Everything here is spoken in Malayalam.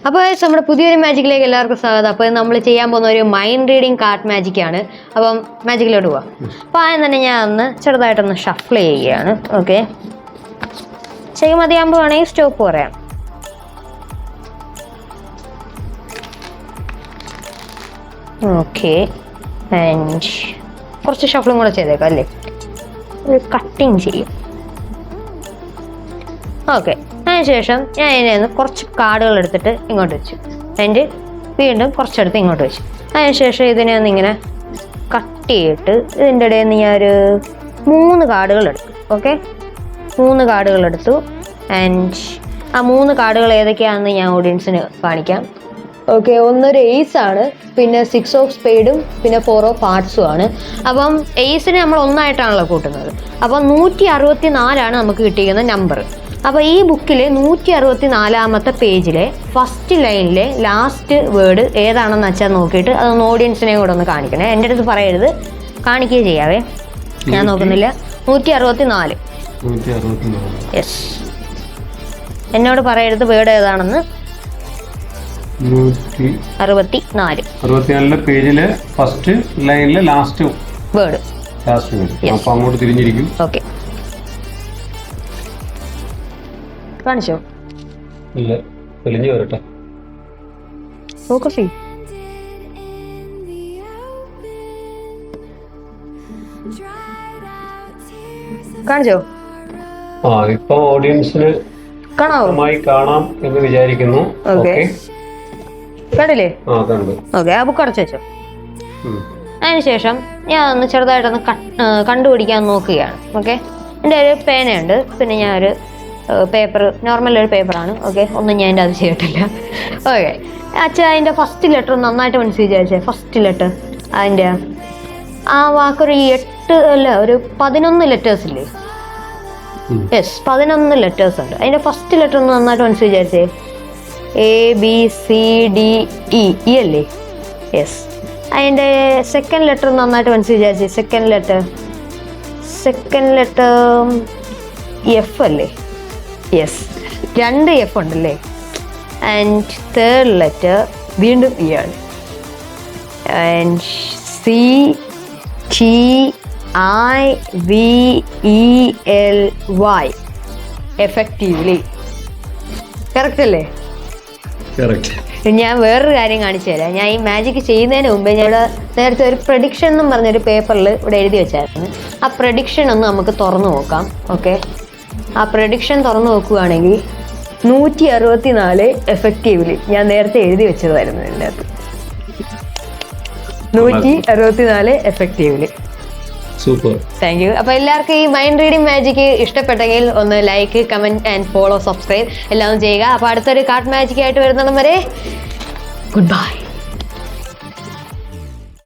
അപ്പോൾ നമ്മുടെ പുതിയൊരു മാജിക്കിലേക്ക് എല്ലാവർക്കും സ്വാഗതം. അപ്പോൾ നമ്മൾ ചെയ്യാൻ പോകുന്ന ഒരു മൈൻഡ് റീഡിങ് കാർഡ് മാജിക് ആണ്. അപ്പം മാജിക്കിലോട്ട് പോവാം. അപ്പോൾ ആദ്യം തന്നെ ഞാൻ ഒന്ന് ചെറുതായിട്ടൊന്ന് ഷഫിൾ ചെയ്യുകയാണ്. ഓക്കെ, ചെയ്യും മതിയാകുമ്പോൾ വേണമെങ്കിൽ സ്റ്റോപ്പ് പറയാം. ഓക്കെ, ആൻഡ് കുറച്ച് ഷഫിളും കൂടെ ചെയ്തേക്കാം അല്ലേ, ഒരു കട്ടിങ് ചെയ്യും. ഓക്കെ, അതിനുശേഷം ഞാൻ ഇതിൽ നിന്ന് കുറച്ച് കാർഡുകൾ എടുത്തിട്ട് ഇങ്ങോട്ട് വെച്ചു, അതിൻ്റെ വീണ്ടും കുറച്ചെടുത്ത് ഇങ്ങോട്ട് വെച്ചു. അതിനുശേഷം ഇതിനെ ഒന്ന് ഇങ്ങനെ കട്ട് ചെയ്തിട്ട് ഇതിൻ്റെ ഇടയിൽ നിന്ന് ഞാൻ ഒരു 3 കാർഡുകൾ എടുക്കും. ഓക്കെ, 3 കാർഡുകൾ എടുത്തു. ആൻഡ് ആ 3 കാർഡുകൾ ഏതൊക്കെയാണെന്ന് ഞാൻ ഓഡിയൻസിന് കാണിക്കാം. ഓക്കെ, ഒന്നൊരു എയ്സ് ആണ്, പിന്നെ 6 ഓഫ് സ്പേഡും പിന്നെ 4 ഓഫ് ഹാർട്സും ആണ്. അപ്പം എയ്സിനെ നമ്മൾ ഒന്നായിട്ടാണല്ലോ കൂട്ടുന്നത്. അപ്പം 164 നമുക്ക് കിട്ടിയിരിക്കുന്ന നമ്പർ. അപ്പോൾ ഈ ബുക്കിൽ 164 പേജിലെ ഫസ്റ്റ് ലൈനിലെ ലാസ്റ്റ് വേർഡ് ഏതാണെന്ന് വെച്ചാൽ നോക്കിയിട്ട് അതൊന്ന് ഓഡിയൻസിനെ കൂടെ ഒന്ന് കാണിക്കണേ. എൻ്റെ അടുത്ത് പറയരുത്, കാണിക്കുകയും ചെയ്യാവേ, ഞാൻ നോക്കുന്നില്ല. 164. യെസ്, എന്നോട് പറയരുത് വേർഡ് ഏതാണെന്ന്. 164 പേജിലെ ഫസ്റ്റ് ലൈനിലെ ലാസ്റ്റ് വേർഡ്. അപ്പോൾ അങ്ങോട്ട് തിരിഞ്ഞിരിക്കും. ഓക്കെ, കാണിച്ചോ? ഇല്ല, തെളിഞ്ഞു വരട്ടെ. ഫോക്കസ് ചെയ്യും. കാണിച്ചോ? ഇപ്പൊ ഓഡിയൻസിന് കാണാം എന്ന് വിചാരിക്കുന്നു. ഓക്കെ, കണ്ടില്ലേ? കണ്ടു. ഓക്കെ, ആ ബുക്ക് അടച്ചു വെച്ചോ. അതിനുശേഷം ഞാൻ ഒന്ന് ചെറുതായിട്ടൊന്ന് കണ്ടുപിടിക്കാൻ നോക്കുകയാണ്. ഓക്കെ, എൻ്റെ ഒരു പേനയുണ്ട്, പിന്നെ ഞാൻ ഒരു പേപ്പർ, നോർമൽ ഒരു പേപ്പറാണ്. ഓക്കെ, ഒന്നും ഞാൻ എൻ്റെ അത് ചെയ്തിട്ടില്ല. ഓക്കെ, അച്ഛാ അതിൻ്റെ ഫസ്റ്റ് ലെറ്റർ നന്നായിട്ട് മനസ്സിൽ വിചാരിച്ചേ. ഫസ്റ്റ് ലെറ്റർ അതിൻ്റെ ആ വാക്കൊരു 8 അല്ല, ഒരു 11 ലെറ്റേഴ്സ് ഇല്ലേ? യെസ്, 11 ലെറ്റേഴ്സ് ഉണ്ട്. അതിൻ്റെ ഫസ്റ്റ് ലെറ്റർ ഒന്ന് നന്നായിട്ട് മനസ്സിൽ വിചാരിച്ചേ. ABCDE അല്ലേ? യെസ്. അതിൻ്റെ സെക്കൻഡ് ലെറ്റർ നന്നായിട്ട് മനസ്സിൽ വിചാരിച്ചേ. സെക്കൻഡ് ലെറ്റർ F അല്ലേ? യെസ്, 2 F ഉണ്ടല്ലേ. ആൻഡ് തേർഡ് ലെറ്റർ വീണ്ടും E ആണ്. And CTIVELY, effectively. കറക്റ്റ് അല്ലേ? ഞാൻ വേറൊരു കാര്യം കാണിച്ചു തരാം. ഞാൻ ഈ മാജിക് ചെയ്യുന്നതിന് മുമ്പേ ഞാൻ നേരത്തെ ഒരു പ്രഡിക്ഷൻ എന്നും പറഞ്ഞൊരു പേപ്പറിൽ ഇവിടെ എഴുതി വെച്ചായിരുന്നു. ആ പ്രഡിക്ഷൻ ഒന്ന് നമുക്ക് തുറന്നു നോക്കാം. ഓക്കെ, ആ പ്രഡിക്ഷൻ തുറന്നു നോക്കുകയാണെങ്കിൽ 164 എഫക്റ്റീവ്ലി ഞാൻ നേരത്തെ എഴുതി വെച്ചതായിരുന്നു. എൻ്റെ അകത്ത് 164 എഫക്റ്റീവ്ലി. Super, thank you. അപ്പോൾ എല്ലാവർക്കും ഈ മൈൻഡ് റീഡിംഗ് മാജിക് ഇഷ്ടപ്പെട്ടെങ്കിൽ ഒന്ന് like, comment and follow, subscribe എല്ലാം ചെയ്യുക. അപ്പോൾ അടുത്തൊരു കാർഡ് മാജിക് ആയിട്ട് വരുന്നിടം വരെ ഗുഡ് ബൈ.